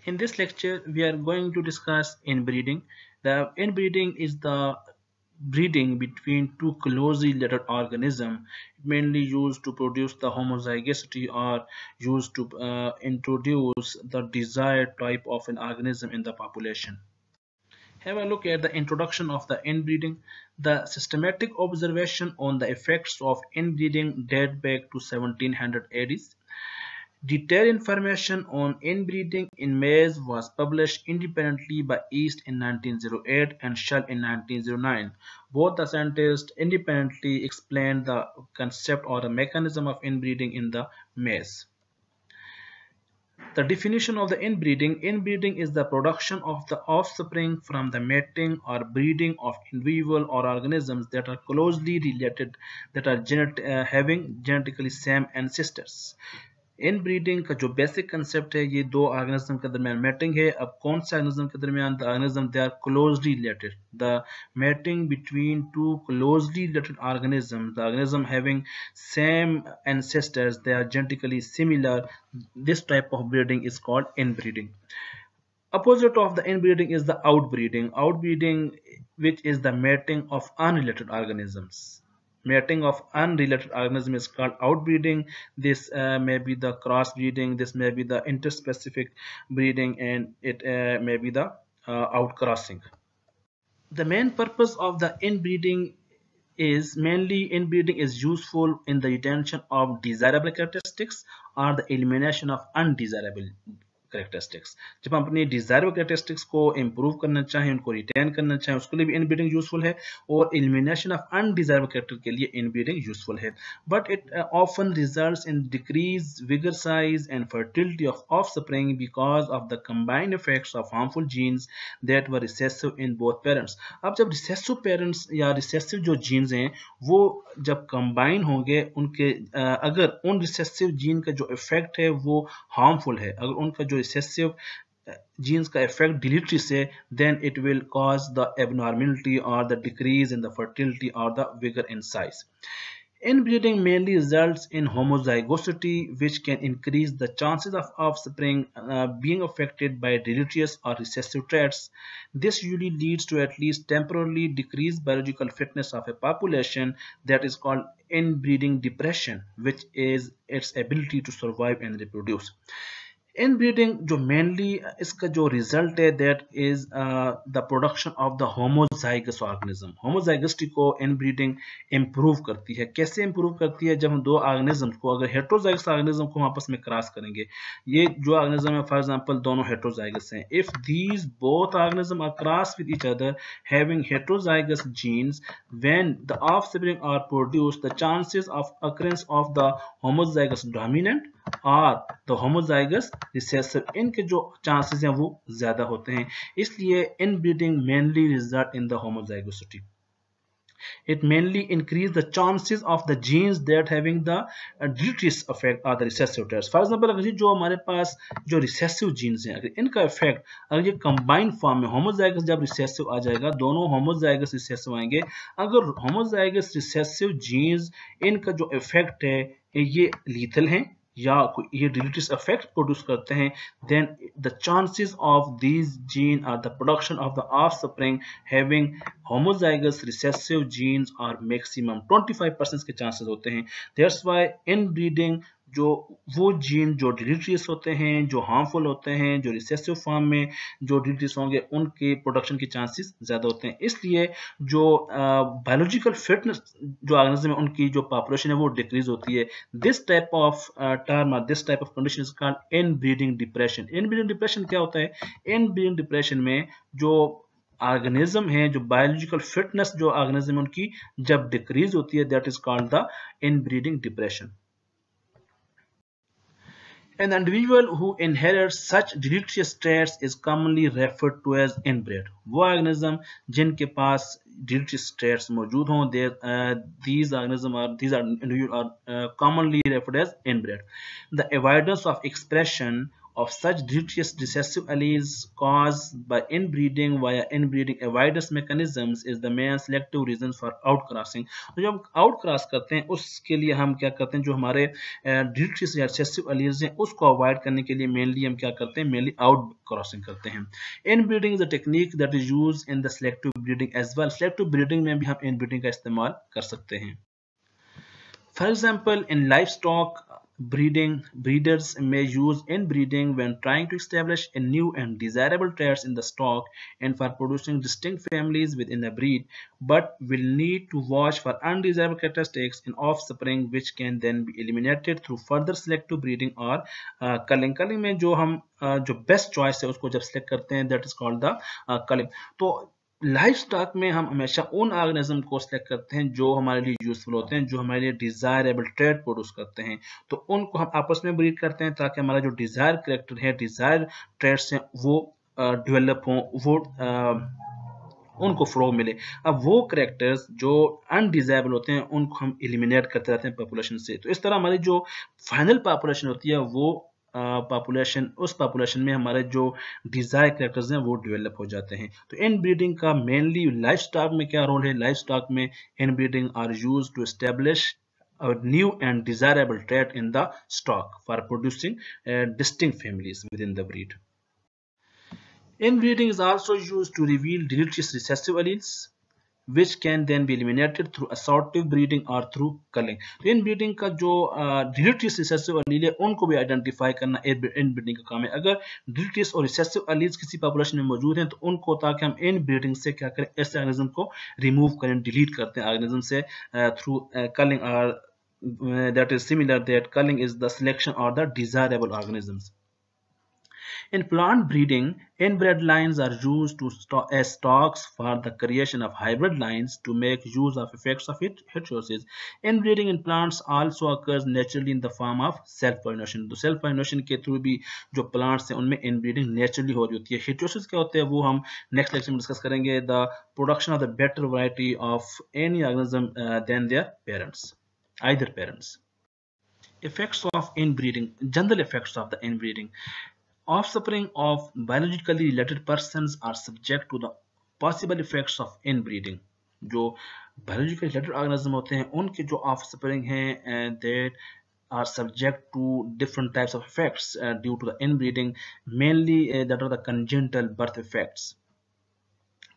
In this lecture, we are going to discuss inbreeding. The inbreeding is the breeding between two closely related organisms, mainly used to produce the homozygosity or used to introduce the desired type of an organism in the population. Have a look at the introduction of the inbreeding. The systematic observation on the effects of inbreeding date back to 1700 AD. Detailed information on inbreeding in maize was published independently by East in 1908 and Shull in 1909. Both the scientists independently explained the concept or the mechanism of inbreeding in the maize. The definition of the inbreeding. Inbreeding is the production of the offspring from the mating or breeding of individual or organisms that are closely related, that are having genetically same ancestors. Inbreeding का जो basic concept है ये दो organism के दरमियान matting है. अब कौन से ऑर्गेनिज्म के दरमियान? The organism they are closely related. The mating between two closely related organism, the organism having same ancestors, they are genetically similar. This type of breeding is called inbreeding. Opposite of the inbreeding is the outbreeding. Outbreeding, which is the mating of unrelated organisms. Mating of unrelated organism is called outbreeding. This may be the cross breeding, this may be the interspecific breeding, and it may be the outcrossing. The main purpose of the inbreeding is mainly inbreeding is useful in the retention of desirable characteristics or the elimination of undesirable characteristics. जब हम अपनी desirable characteristics को improve करना चाहें, उनको retain करना चाहें, उसके लिए भी इनब्रीडिंग यूजफुल है, और एलिमिनेशन ऑफ अनडिजायरेबल कैरेक्टर के लिए इनब्रीडिंग यूजफुल है. But it often results in decrease vigour size and fertility of offspring because of the combined effects of harmful genes that were recessive in both parents. अब जब recessive parents या recessive जो jeans हैं वो जब combine होंगे, उनके अगर उन रिसेसिव जीन का जो इफेक्ट है वो हार्मफुल है, अगर उनका जो recessive genes का effect deleterious है, then it will cause the abnormality or the decrease in the fertility or the vigor in size. Inbreeding mainly results in homozygosity, which can increase the chances of offspring being affected by deleterious or recessive traits. This usually leads to at least temporarily decreased biological fitness of a population that is called inbreeding depression, which is its ability to survive and reproduce. Inbreeding जो mainly इसका जो result है that is the production of the homozygous organism. होमोजाइगसिटी को inbreeding improve करती है. कैसे improve करती है? जब हम दो ऑर्गेनिज्म को, अगर हेट्रोजाइगस ऑर्गेनिज्म को आपस में क्रॉस करेंगे, ये जो ऑर्गेनिज्म है फॉर एग्जांपल दोनों हेट्रोजाइगस हैं, if these both organism are cross with each other having heterozygous genes, when the offspring are produced, the chances of occurrence of the homozygous dominant और द होमोजाइगस रिसेसिव, इनके जो चांसेस हैं वो ज्यादा होते हैं. इसलिए inbreeding mainly result in the homozygosity. It mainly increase the chances of the genes that having the deleterious effect or the recessive traits. For example, अगर जो हमारे पास जो recessive genes हैं, अगर इनका effect अगर ये combined form में homozygous जब recessive आ जाएगा, दोनों homozygous recessive आएंगे, अगर homozygous recessive genes इनका जो effect है ये lethal हैं या ये deleterious effect प्रोड्यूस करते हैं, then the chances of these gene or the production of the offspring having homozygous recessive genes are maximum 25% के chances होते हैं. That's why inbreeding जो वो जीन जो डिलीटरियस होते हैं, जो हार्मफुल होते हैं, जो रिसेसिव फॉर्म में जो डिलीटरियस होंगे, उनके प्रोडक्शन के चांसेस ज़्यादा होते हैं. इसलिए जो बायोलॉजिकल फिटनेस जो ऑर्गेनिज्म है उनकी जो पॉपुलेशन है वो डिक्रीज होती है. दिस टाइप ऑफ टर्म और this type of condition is called inbreeding depression. Inbreeding depression क्या होता है? इनब्रीडिंग डिप्रेशन में जो ऑर्गेनिज्म है, जो बायोलॉजिकल फिटनेस जो ऑर्गेनिज्म है उनकी जब डिक्रीज होती है, that is called the inbreeding depression. An individual who inherits such deleterious traits is commonly referred to as inbred. वो organism जिनके पास deleterious traits मौजूद हों, these individuals are commonly referred as inbred. The avoidance of expression of such deleterious recessive alleles caused by inbreeding via inbreeding avoidance mechanisms is the main selective reason for outcrossing. तो जब हम outcross करते हैं उसके लिए हम क्या करते हैं, जो हमारे deleterious recessive alleles हैं उसको अवॉइड करने के लिए मेनली हम क्या करते हैं, मेनली outcrossing करते हैं. Inbreeding is a technique that is used in the selective breeding as well. Selective breeding में भी हम inbreeding का इस्तेमाल कर सकते हैं. For example, in livestock breeding, breeders may use inbreeding when trying to establish a new and desirable traits in the stock and for producing distinct families within a breed, but will need to watch for undesirable characteristics in offspring which can then be eliminated through further selective breeding or culling. Culling में जो हम जो best choice है उसको जब select करते हैं, that is called the culling. तो लाइफ स्टॉक में हम हमेशा उन ऑर्गेनिज्म को सिलेक्ट करते हैं जो हमारे लिए यूजफुल होते हैं, जो हमारे लिए डिजायरेबल ट्रेट प्रोड्यूस करते हैं, तो उनको हम आपस में ब्रीड करते हैं ताकि हमारा जो डिजायर कैरेक्टर है, डिजायर ट्रेट्स हैं वो डेवलप हों, वो उनको फ्लो मिले. अब वो कैरेक्टर्स जो अनडिजायरेबल होते हैं उनको हम एलिमिनेट करते रहते हैं पॉपुलेशन से. तो इस तरह हमारी जो फाइनल पॉपुलेशन होती है वो उस पॉपुलेशन में हमारे जो डिजायर कैरेक्टर्स हैं वो डेवलप हो जाते हैं. तो इनब्रीडिंग का मेनली लाइफ स्टॉक में क्या रोल है? लाइफ स्टॉक में inbreeding are used to establish a new and desirable trait in the stock for producing distinct families within the breed. Inbreeding is also used to reveal deleterious recessive alleles which can then be eliminated through assortative breeding or through culling. तो inbreeding का जो deleterious recessive allele है उनको भी identify करना inbreeding का काम है. अगर deleterious और recessive alleles किसी पॉपुलेशन में मौजूद हैं तो उनको ताकि हम इनब्रीडिंग से क्या करें, ऐसे ऑर्गेनिज्म को रिमूव करें, डिलीट करते हैं ऑर्गेनिज्म से through culling, or that is similar that culling is the selection or the desirable organisms. In plant breeding, inbred lines are used as stocks for the creation of hybrid lines to make use of effects of heterozygotes. Inbreeding in plants also occurs naturally in the form of self-pollination. तो self-pollination के through भी जो plants हैं उनमें inbreeding naturally हो रही होती है. Heterozygotes क्या होते हैं वो हम next lecture में discuss करेंगे. The production of the better variety of any organism than their parents, either parents. Effects of inbreeding. General effects of the inbreeding. Offspring of biologically related persons are subject to the possible effects of inbreeding. जो biologically related organism होते हैं उनके जो offspring हैं that are subject to different types of effects due to the inbreeding, mainly that are the congenital birth effects.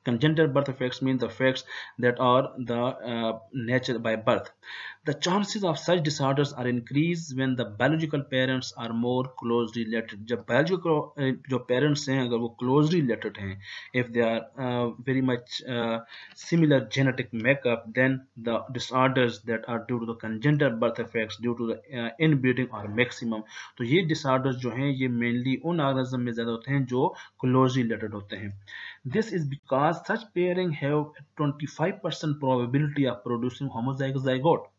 Congenital birth effects mean the effects that are the nature by birth. The chances of such disorders are increased when the biological parents are more closely related. जब biological जो parents हैं अगर वो closely related हैं, if they are very much similar genetic makeup, then the disorders that are due to the congenital birth effects due to the inbreeding are maximum. तो ये disorders जो हैं ये mainly उन organism में ज़्यादा होते हैं जो closely related होते हैं. This is because such pairing have 25% probability of producing homozygote.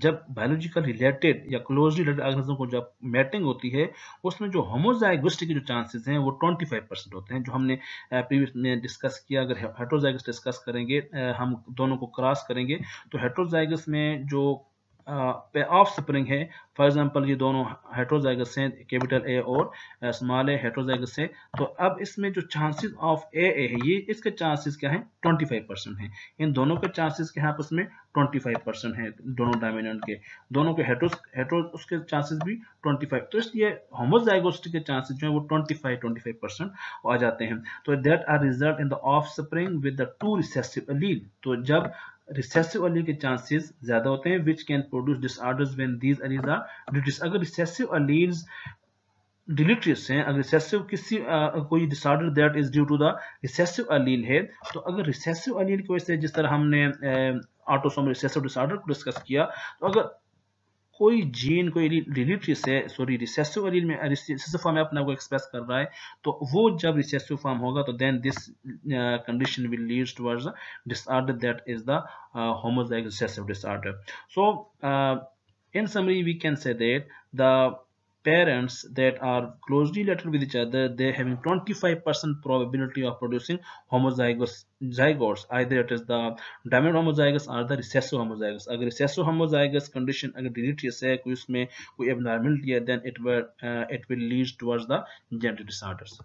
जब बायोलॉजिकल रिलेटेड या क्लोजली रिलेटेड ऑर्गेनिज्म को जब मैटिंग होती है उसमें जो होमोजाइगोसिटी के जो चांसेस हैं वो 25% होते हैं, जो हमने प्रीवियस में डिस्कस किया. अगर हेट्रोजाइगस डिस्कस करेंगे, हम दोनों को क्रॉस करेंगे तो हेट्रोजाइगस में जो ऑफस्प्रिंग है, फॉर एग्जांपल ये दोनों हेट्रोजाइगस हैं, कैपिटल ए और स्मॉल ए हेट्रोजाइगस है, तो अब इसमें जो चांसेस ऑफ ए है ये इसके चांसेस क्या हैं 25% हैं. इन दोनों के चांसेस क्या है आपस में 25% है, दोनों डोमिनेंट के, दोनों के हेट्रो उसके चांसेस भी 25. तो इसलिए होमोजाइगोसिटी के चांसेस जो है वो 25% आ जाते हैं. तो that are result in the offspring with the two recessive allele. तो जब रिसेसिव एलील के चांसेस ज्यादा होते हैं which can produce disorders when these alleles are deleted. अगर रिसेसिव एलील्स डिलीटेरियस हैं, अगर रिसेसिव किसी कोई disorder that is due to the recessive allele है, तो अगर रिसेसिव एलील की वजह से, जिस तरह हमने ऑटोसोमल रिसेसिव डिसऑर्डर को डिस्कस किया, तो अगर कोई जीन कोई डिलीटेरियस है, सॉरी रिसेसिव एलील में रिसेसिव फॉर्म में अपने आप को एक्सप्रेस कर रहा है, तो वो जब रिसेसिव फॉर्म होगा तो then this condition will leads towards disorder that is the homozygous recessive disorder. So in summary we can say that the parents that are closely related with each other, they're having 25% probability of producing homozygous zygotes. Either it is the dominant homozygous or the recessive homozygous. अगर recessive homozygous condition अगर deleterious है, कोई उसमें कोई abnormality है, then it will lead towards the genetic disorders.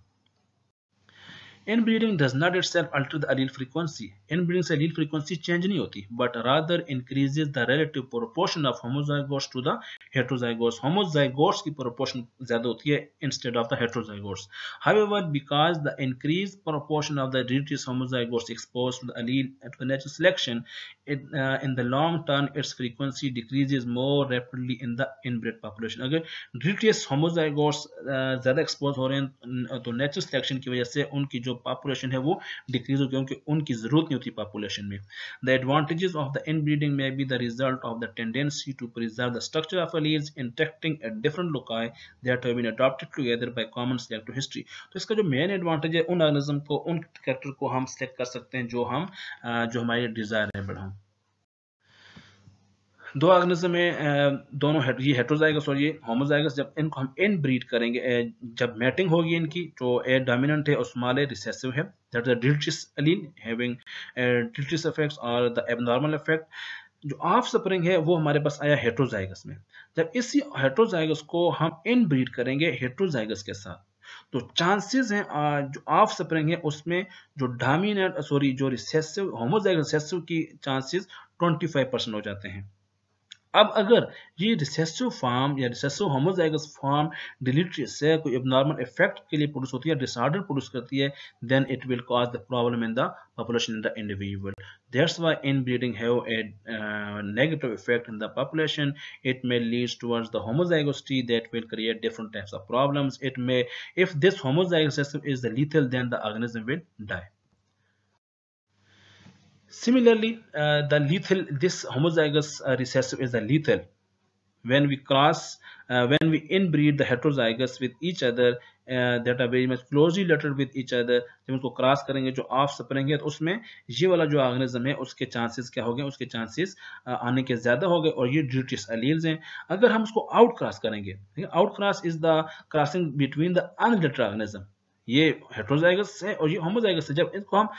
Inbreeding does not itself alter the allele frequency. Inbreeding से allele frequency change नहीं होती, but rather increases the relative proportion of homozygotes to the heterozygotes. Homozygotes की proportion ज़्यादा होती है instead of the heterozygotes. However, because the increased proportion of the deleterious homozygotes exposed to the allele to the natural selection, in the long term, its frequency decreases more rapidly in the inbred population. अगर deleterious homozygotes ज़्यादा expose हो रहे हैं तो natural selection की वजह से उनकी जो पॉपुलेशन है वो डिक्रीज हो गई, क्योंकि उनकी जरूरत नहीं होती पॉपुलेशन में. The advantages of the inbreeding may be the result of the tendency to preserve the structure of alleles interacting at different loci that have been adopted together by common selective history. तो इसका जो main advantage है, उन organism को, उन character को हम select कर सकते हैं जो हमारे डिजायरेबल हों. दो ऑर्गेनिज्म में दोनों ये हेट्रोजाइगस और ये होमोजाइगस, जब इनको हम इनब्रीड करेंगे, जब मैटिंग होगी इनकी, तो ए डोमिनेंट है और स्मॉल ए रिसेसिव है, that is the deleterious allele having deleterious effects और द एबनॉर्मल इफेक्ट. जो ऑफस्प्रिंग है वो हमारे पास आया हेट्रोजाइगस में. जब इसी हेट्रोजाइगस को हम इनब्रीड करेंगे हेट्रोजाइगस के साथ, तो चांसेस हैं जो ऑफस्प्रिंग है उसमें जो डोमिनेंट जो रिसेसिव होमोजाइगस रिसेसिव की चांसेस 25% हो जाते हैं. अब अगर ये रिसेसिव फॉर्म या रिसेसिव होमोजाइगस फॉर्म डिलीटेरियस से कोई एबनॉर्मल इफेक्ट के लिए प्रोड्यूस होती है, डिसऑर्डर प्रोड्यूस करती है, then it will cause the problem in the population in the individual. That's why inbreeding have a negative effect in the population. It may lead towards the homozygosity that will create different types of problems. It may, if this homozygous recessive is the lethal, then the organism will die. Similarly, this homozygous recessive is the lethal. When we inbreed the heterozygous with each other that are very much closely related with each other, जब उसको cross करेंगे जो offspring है, तो उसमें ये वाला जो ऑर्गेनिज्म है उसके चांसेस क्या हो गए, उसके चांसेस आने के ज्यादा हो गए, और ये डिलीटेरियस एलील्स हैं. अगर हम उसको आउट क्रॉस करेंगे, out cross is the crossing between the unrelated organism. ये हेट्रोजाइगस है और ये होमोजाइगस है. जब इसको हम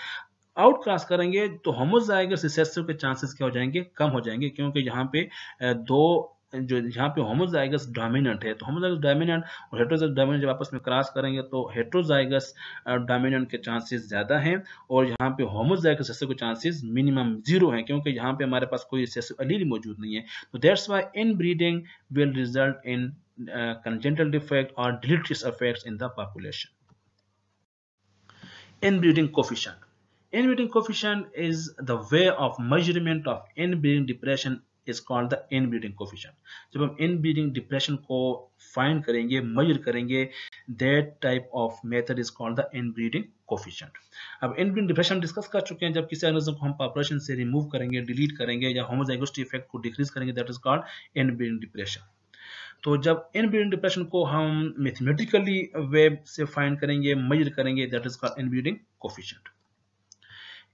आउट क्रॉस करेंगे तो होमोजाइगस रिसेसिव के चांसेस क्या हो जाएंगे, कम हो जाएंगे, क्योंकि यहाँ पे यहाँ पे होमोजाइगस डोमिनेंट है, तो होमोजाइगस डोमिनेंट और हेट्रोजाइगस डोमिनेंट जब आपस में क्रॉस करेंगे तो हेट्रोजाइगस डोमिनेंट के चांसेस ज्यादा हैं, और यहाँ पे होमोजाइगस रिसेसिव के चांसेस मिनिमम 0 हैं, क्योंकि यहाँ पे हमारे पास कोई रिसेसिव एलील मौजूद नहीं है. तो that's why inbreeding will result in congenital defect or deleterious effects in the population. Inbreeding coefficient. Inbreeding coefficient is the way of measurement of inbreeding depression is called the inbreeding coefficient. जब हम inbreeding depression को find करेंगे, measure करेंगे, that type of method is called the inbreeding coefficient. अब inbreeding depression discuss कर चुके हैं. जब किसी ऑर्गेनिज्म को हम पॉपुलेशन से रिमूव करेंगे, डिलीट करेंगे या होमोजाइगोसिटी इफेक्ट को डिक्रीज करेंगे, that is called inbreeding depression. तो जब इनब्रीडिंग डिप्रेशन को हम मैथमेटिकली वे से फाइंड करेंगे, मेजर करेंगे, that is called inbreeding coefficient.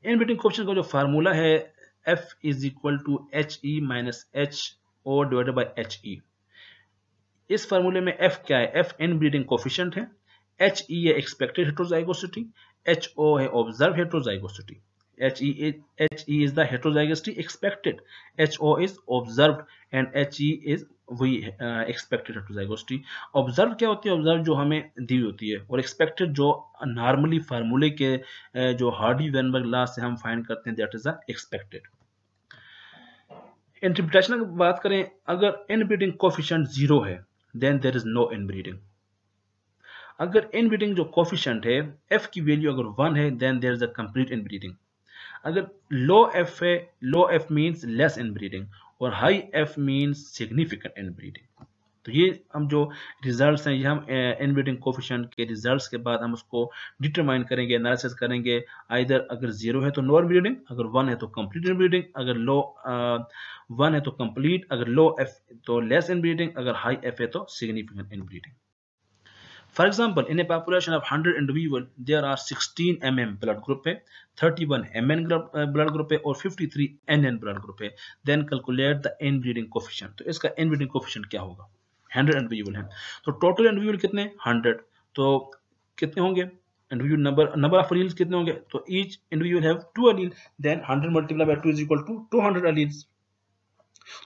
Inbreeding coefficient का जो फार्मूला है F is equal to HE minus HO divided by HE. इस फार्मूले में F क्या है? F इनब्रीडिंग कोएफिशिएंट है, HE है एक्सपेक्टेड हेट्रोजाइगोसिटी, HO है observe heterozygosity. HE is the heterozygosity expected, HO is observed, and HE is वही expected heterozygosity. Observed क्या होती है? Observed जो हमें दी होती है, और expected जो नॉर्मली फार्मूले के जो हार्डी-वेनबर्ग लॉ से हम फाइंड करते हैं, that is the expected. Interpretation की बात करें, अगर इनब्रीडिंग कोएफिशिएंट 0 है, then there is no inbreeding. अगर इनब्रीडिंग जो कोएफिशिएंट है, F की वैल्यू अगर 1 है, then there is a complete inbreeding. अगर लो F है, लो F मीन्स लेस इनब्रीडिंग, और high F means significant inbreeding. तो ये हम जो रिजल्ट्स हैं, ये हम इनब्रीडिंग कोएफिशिएंट के रिजल्ट्स के बाद हम उसको डिटरमाइन करेंगे, एनालिसिस करेंगे. आइदर अगर 0 है तो नो इनब्रीडिंग, अगर 1 है तो कंप्लीट इनब्रीडिंग, अगर लो 1 है तो कंप्लीट, अगर लो F तो लेस इनब्रीडिंग, अगर हाई F है तो significant inbreeding. For example, in a population of 100 individuals, there are 16 mm blood group है, 31 Mn blood group है, और 53 Nn blood group है. Then calculate the inbreeding coefficient. तो इसका inbreeding coefficient क्या होगा? 100 इंडिविजुअल हैं। तो टोटल इंडिविजुअल कितने, 100, तो कितने होंगे इंडिविजुअल नंबर ऑफ एलील्स कितने होंगे, तो each individual have 2 allele, then 100 multiply by 2 is equal to 200 alleles.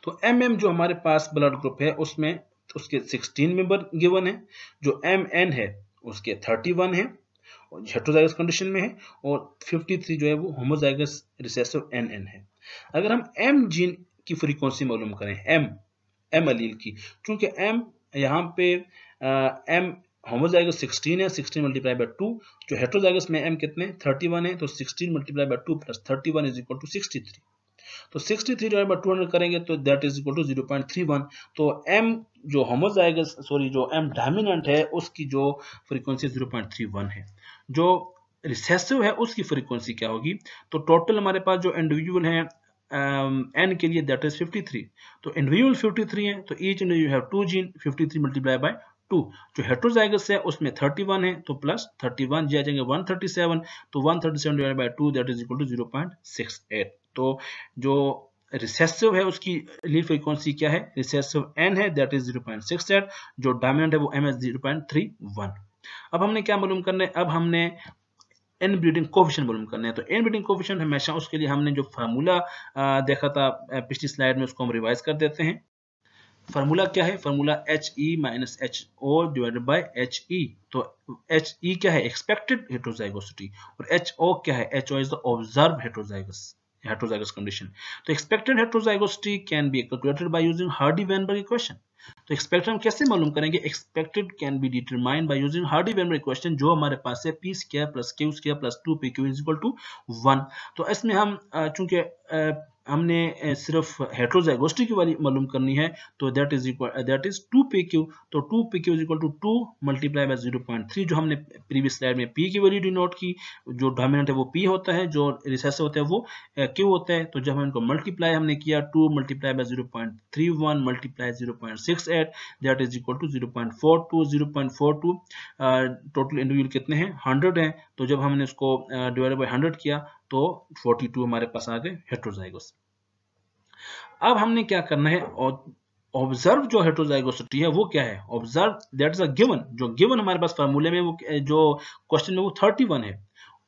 तो एमएम जो हमारे पास ब्लड ग्रुप है उसमें उसके 16 मेंबर गिवन है, जो एमएन है उसके 31 है, हेट्रोजाइगस कंडीशन में है, और 53 जो है वो होमोजाइगस रिसेसिव एनएन है। अगर हम एम जीन की फ्रीक्वेंसी मालूम करें, एम एलील की, क्योंकि एम यहाँ पे एम होमोजाइगस 16 है, 16 मल्टीप्लाई बाय 2, जो हेट्रोजाइगस में एम कितने 31 है, तो 16 multiply by 2 plus 31 is equal to 63, तो 63 डिवाइड बाय 200 करेंगे तो दैट इज इक्वल टू 0.31। तो एम जो होमोजाइगस जो एम डोमिनेंट है उसकी जो फ्रीक्वेंसी 0.31 है, जो रिसेसिव है उसकी फ्रीक्वेंसी क्या होगी, तो टोटल हमारे पास जो इंडिविजुअल है एन के लिए दैट इज 53, तो इंडिविजुअल 53 है, तो each individual have 2 gene, 53 multiply by 2, जो हेट्रोजाइगस है उसमें 31 है, तो प्लस 31 जी आ जाएंगे 137, तो 137 divide by 2 that is equal to 0.68। तो जो रिसेसिव है उसकी लीड फ्रीक्वेंसी क्या है, रिसेसिव एन है दैट इज 0.68, जो डोमिनेंट है वो एम एस 0.31। अब हमने क्या मालूम करना है, अब हमने इनब्रीडिंग कोएफिशिएंट मालूम करना है। तो इनब्रीडिंग कोएफिशिएंट हमेशा उसके लिए हमने जो फार्मूला देखा था पिछली स्लाइड में उसको हम रिवाइज कर देते हैं। फार्मूला क्या है, formula HE minus HO divided by HE। तो HE क्या है, एक्सपेक्टेड हेट्रोजाइगोसिटी, और HO क्या है, HO is the observe heterozygous condition। तो expected heterozygosity can be calculated by using Hardy-Weinberg equation। तो expected हम कैसे मालूम करेंगे, expected can be determined by using Hardy-Weinberg equation, जो हमारे पास है p square plus q square plus 2pq is equal to 1। तो इसमें हम चूंकि हमने सिर्फ हेट्रोजाइगोसिटी की वाली मालूम करनी है, तो दैट इज 2pq, तो 2pq is equal to 2 multiply by 0.3, जो हमने प्रीवियस स्लाइड में p की वैल्यू डिनोट की, जो डोमिनेंट है वो p होता है, जो रिसेसिव होता है वो q होता है। तो जब हम इनको मल्टीप्लाई हमने किया 2 multiply by 0.31 multiply 0.68 that is equal to 0.42 total individual कितने हैं, 100 हैं, तो जब हमने उसको डिवाइड बाय 100 किया तो 42 हमारे पास आ गए हेट्रोजाइगोस। अब हमने क्या करना है, और ऑब्जर्व जो हेट्रोजाइगोसिटी है वो क्या है, observe that is a given, जो गिवन हमारे पास फार्मूले में वो जो क्वेश्चन में वो 31 है,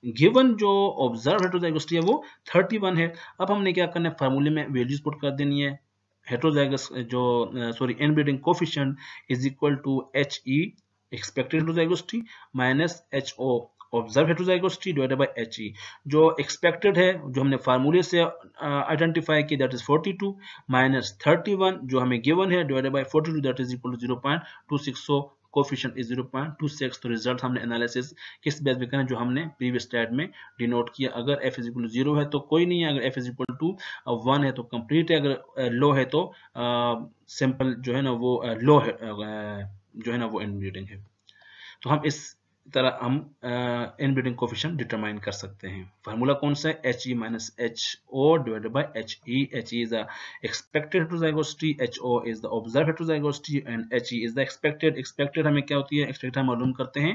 गिवन जो ऑब्जर्व हेट्रोजाइगोसिटी है वो 31 है। अब हमने क्या करना है, फार्मूले में वैल्यूज पुट कर देनी है, heterozygous inbreeding coefficient is equal to HE expected heterozygosity minus HO observe heterozygosity divided by HE। जो एक्सपेक्टेड है जो हमने फार्मूले से आइडेंटिफाई की दैट इज 42 माइनस 31 जो हमें गिवन है divided by 42 that is equal to 0.26, so coefficient is 0.26। तो रिजल्ट हमने एनालिसिस किस बेस पे करना है, जो हमने प्रीवियस स्लाइड में डिनोट किया। अगर f इज इक्वल टू 0 है तो कोई नहीं है, अगर f इज इक्वल टू 1 है तो कंप्लीट है, अगर लो है तो सिंपल जो है ना वो लो है, जो है ना वो इनब्रीडिंग है। तो हम इस तरह हम इनब्रीडिंग कोएफिशिएंट डिटरमाइन कर सकते हैं। फार्मूला कौन सा है, HE minus HO divided by HE। HE is the expected heterozygosity, HO is the observe heterozygosity and HE is the expected. Expected हमें क्या होती है, एक्सपेक्टेड हम मालूम करते हैं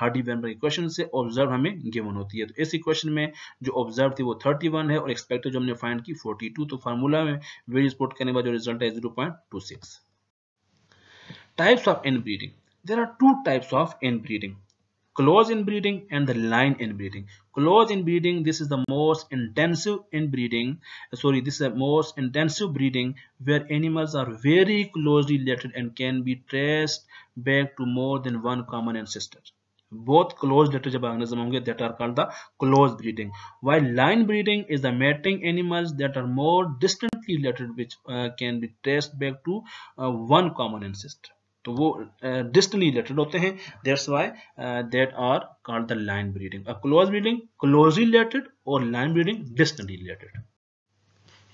हार्डी-वेनबर्ग इक्वेशन से, ऑब्जर्व हमें गिवन होती है। तो इस इक्वेशन में जो ऑब्जर्व थी वो 31 है और एक्सपेक्टेड जो हमने फाइंड की 42। तो फार्मूला में वैल्यूज पुट करने के बाद जो रिजल्ट है 0.26। Types of inbreeding, there are two types of inbreeding: close inbreeding and the line inbreeding. Close inbreeding, this is the most intensive inbreeding, this is the most intensive breeding where animals are very closely related and can be traced back to more than one common ancestor. Both close related जब organism होंगे that are called the close breeding, while line breeding is the mating animals that are more distantly related which can be traced back to one common ancestor. तो वो distantly related होते हैं, that's why that are called the line breeding. Close breeding closely related और line breeding distantly related.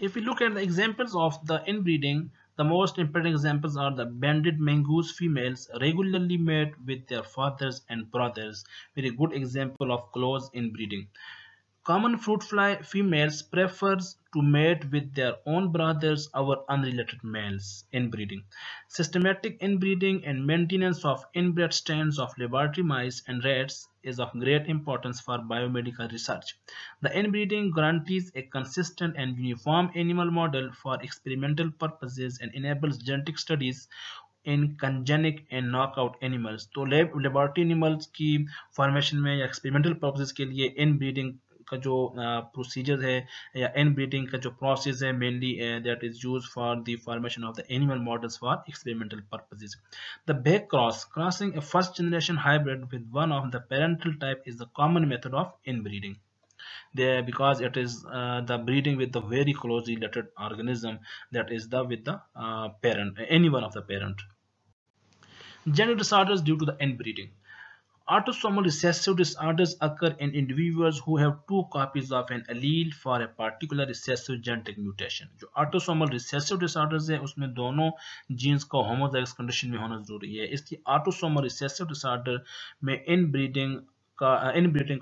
If you look at the examples of the inbreeding, the most important examples are the banded mongoose females regularly mate with their fathers and brothers, very good example of close inbreeding. Common fruit fly females prefers to mate with their own brothers or unrelated males. Inbreeding. Systematic inbreeding and maintenance of inbred strains of laboratory mice and rats is of great importance for biomedical research. The inbreeding guarantees a consistent and uniform animal model for experimental purposes and enables genetic studies in congenic and knockout animals. तो laboratory animals की formation में या experimental purposes के लिए inbreeding का जो procedure है या इनब्रीडिंग का जो प्रोसेस है mainly that is use for the formation of the animal models for experimental purposes. The back crossing a first generation hybrid with one of the parental type is the common method of inbreeding there, because it is the breeding with the very closely related organism, that is the with the parent, any one of the parent. Gender disorders due to the inbreeding. Autosomal recessive disorders occur in individuals who have two copies of an allele for a particular recessive genetic mutation. जो autosomal recessive disorders है उसमें दोनों genes का homozygous condition में होना जरूरी है, इसलिए autosomal recessive disorder में inbreeding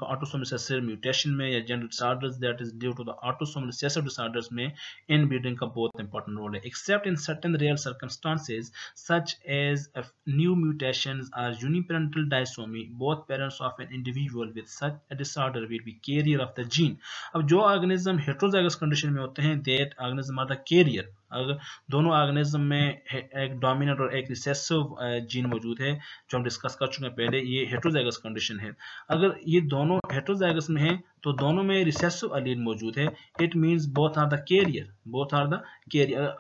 का autosomal recessive mutation में या gender disorders that is due to the autosomal recessive disorders में inbreeding का बहुत important role है, except in certain rare circumstances such as new mutations or uniparental disomy. Both parents of an individual with such a disorder will be carrier of the gene. अब जो organism heterozygous condition में होते हैं that organism are the carrier. अगर दोनों organism में एक dominant और एक रिसेसिव जीन मौजूद है जो हम डिस्कस कर चुके हैं पहले, ये हेट्रोजाइगस कंडीशन है। अगर ये दोनों हेट्रोजाइगस में हैं तो दोनों में रिसेसिव अलील मौजूद है, it means both are the carrier.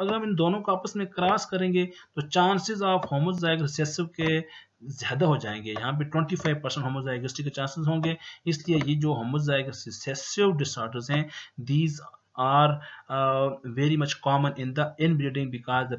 अगर हम इन दोनों को आपस में क्रॉस करेंगे तो चांसेस ऑफ होमोजाइगस रिसेसिव के ज्यादा हो जाएंगे, यहाँ पे 25% होमोजाइगसिटी के चांसेस होंगे। इसलिए ये जो होमोजाइगस रिसेसिव डिसऑर्डर्स हैं, these are very much common in the inbreeding because the